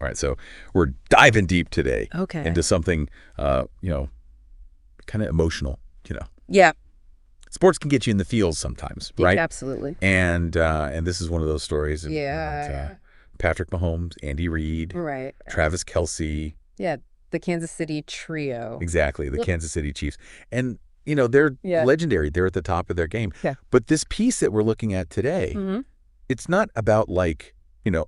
All right, so we're diving deep today into something, kind of emotional, Yeah. Sports can get you in the feels sometimes, right? Absolutely. And this is one of those stories about Patrick Mahomes, Andy Reid, Right. Travis Kelce. Yeah, the Kansas City trio. Exactly, the Kansas City Chiefs. And, they're legendary. They're at the top of their game. Yeah. But this piece that we're looking at today, it's not about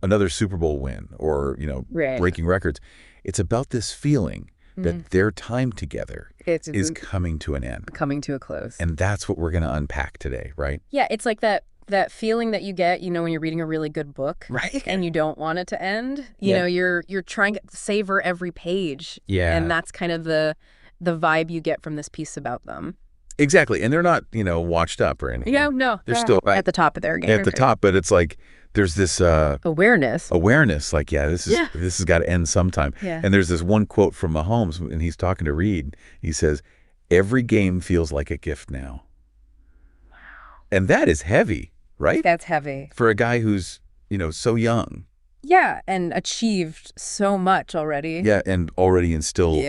another Super Bowl win or, breaking records. It's about this feeling that their time together is coming to an end. Coming to a close. And that's what we're going to unpack today, right? Yeah, it's like that feeling that you get, when you're reading a really good book. Right. And you don't want it to end. You know, you're trying to savor every page. Yeah. And that's kind of the vibe you get from this piece about them. Exactly. And they're not, washed up or anything. Yeah, no. They're still at the top of their game. At the top, but it's like there's this awareness. Like, this has got to end sometime. Yeah. And there's this one quote from Mahomes, and he's talking to Reid. He says, "Every game feels like a gift now." Wow. And that is heavy, right? That's heavy. For a guy who's, so young. Yeah, and achieved so much already. Yeah, and already instilled,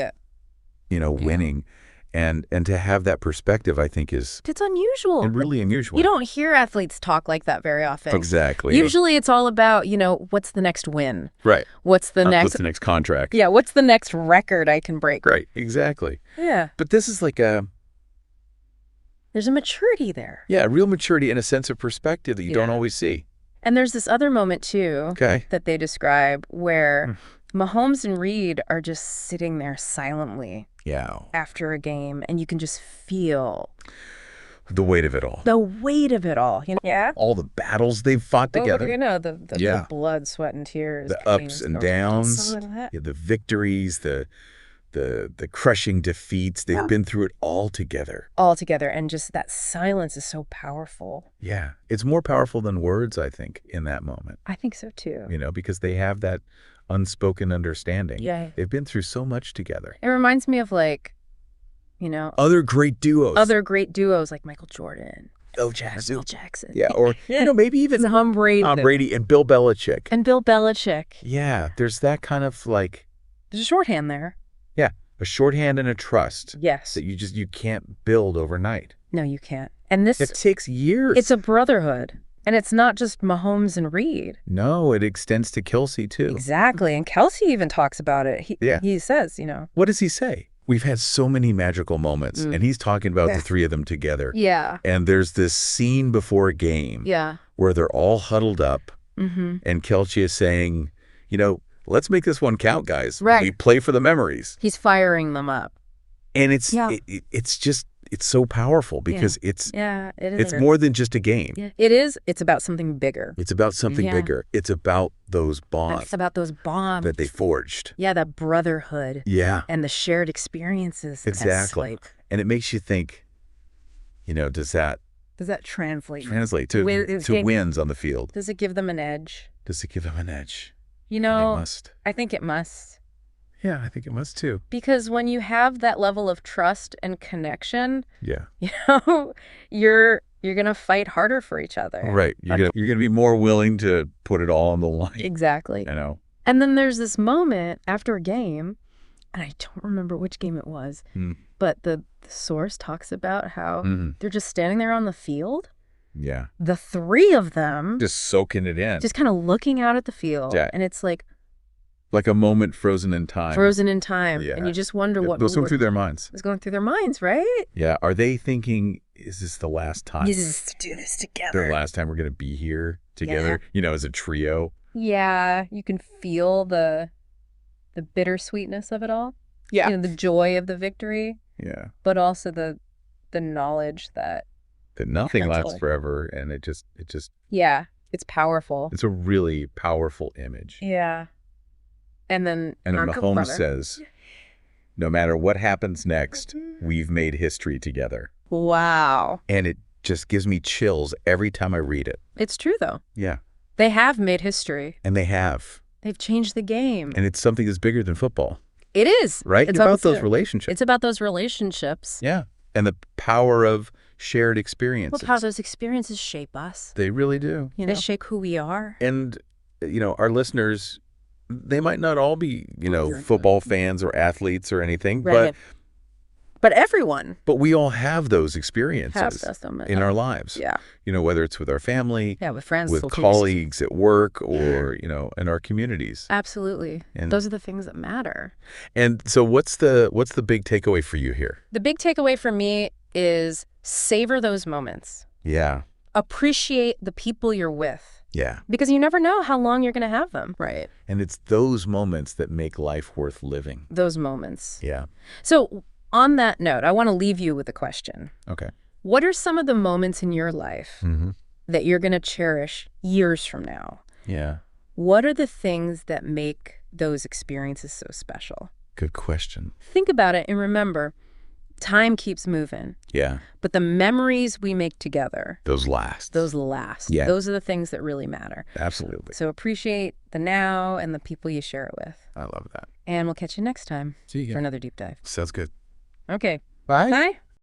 winning. And to have that perspective, I think, it's unusual. And really unusual. You don't hear athletes talk like that very often. Exactly. Usually it's all about, what's the next win? Right. What's the next contract? Yeah, what's the next record I can break? Right, exactly. Yeah. But this is like there's a maturity there. Yeah, a real maturity and a sense of perspective that you don't always see. And there's this other moment, too, that they describe where Mahomes and Reid are just sitting there silently. Yeah. After a game, and you can just feel the weight of it all. Yeah. All the battles they've fought together. The blood, sweat, and tears. The ups and downs. Yeah, the victories, the crushing defeats. They've been through it all together. And just that silence is so powerful. Yeah. It's more powerful than words, I think, in that moment. I think so, too. Because they have that unspoken understanding. Yeah. They've been through so much together. It reminds me of other great duos like Michael Jordan. Phil Jackson. Yeah. Or, maybe even Tom Brady and Bill Belichick. Yeah. There's that kind of there's a shorthand there. Yeah. A shorthand and a trust. Yes. That you can't build overnight. No, you can't. And it takes years. It's a brotherhood. And it's not just Mahomes and Reid. No, it extends to Kelce, too. Exactly. And Kelce even talks about it. He says, What does he say? We've had so many magical moments. And he's talking about the three of them together. Yeah. And there's this scene before a game where they're all huddled up. And Kelce is saying, let's make this one count, guys. Right. We play for the memories. He's firing them up. And it's so powerful because it's more than just a game. Yeah. It is. It's about something bigger. It's about something bigger. It's about those bonds. It's about those bonds that they forged. Yeah, that brotherhood. Yeah. And the shared experiences. Exactly. And it makes you think, does that translate to wins on the field? Does it give them an edge? It must. I think it must. Yeah, I think it must too. Because when you have that level of trust and connection, you're going to fight harder for each other. Right. You're going to be more willing to put it all on the line. Exactly. And then there's this moment after a game, and I don't remember which game it was, but the source talks about how they're just standing there on the field. Yeah. The three of them. Just soaking it in. Just kind of looking out at the field. Yeah. And it's like a moment frozen in time. Yeah. And you just wonder what was going through their minds. Was going through their minds, right? Yeah. Are they thinking, is this the last time? Let's do this together. The last time we're going to be here together, as a trio. Yeah. You can feel the bittersweetness of it all. Yeah. The joy of the victory. Yeah. But also the knowledge that nothing lasts forever, and it just it's powerful. It's a really powerful image. Yeah. And then Mahomes says, no matter what happens next, we've made history together. Wow. And it just gives me chills every time I read it. It's true, though. Yeah. They have made history. And they have. They've changed the game. And it's something that's bigger than football. It is. Right? It's about those relationships. It's about those relationships. Yeah. And the power of shared experiences. Well, how those experiences shape us. They really do. They shape who we are. And, our listeners, they might not all be, football fans or athletes or anything, but everyone. But we all have those experiences in our lives. Yeah. Whether it's with our family, with friends, with colleagues at work, or, in our communities. Absolutely. And those are the things that matter. And so what's the big takeaway for you here? The big takeaway for me is savor those moments. Yeah. Appreciate the people you're with. Yeah. Because you never know how long you're going to have them. Right. And it's those moments that make life worth living. Those moments. Yeah. So on that note, I want to leave you with a question. Okay. What are some of the moments in your life that you're going to cherish years from now? Yeah. What are the things that make those experiences so special? Good question. Think about it and remember, time keeps moving. Yeah. But the memories we make together. Those last. Yeah. Those are the things that really matter. Absolutely. So appreciate the now and the people you share it with. I love that. And we'll catch you next time See you for another deep dive. Sounds good. Okay. Bye. Bye.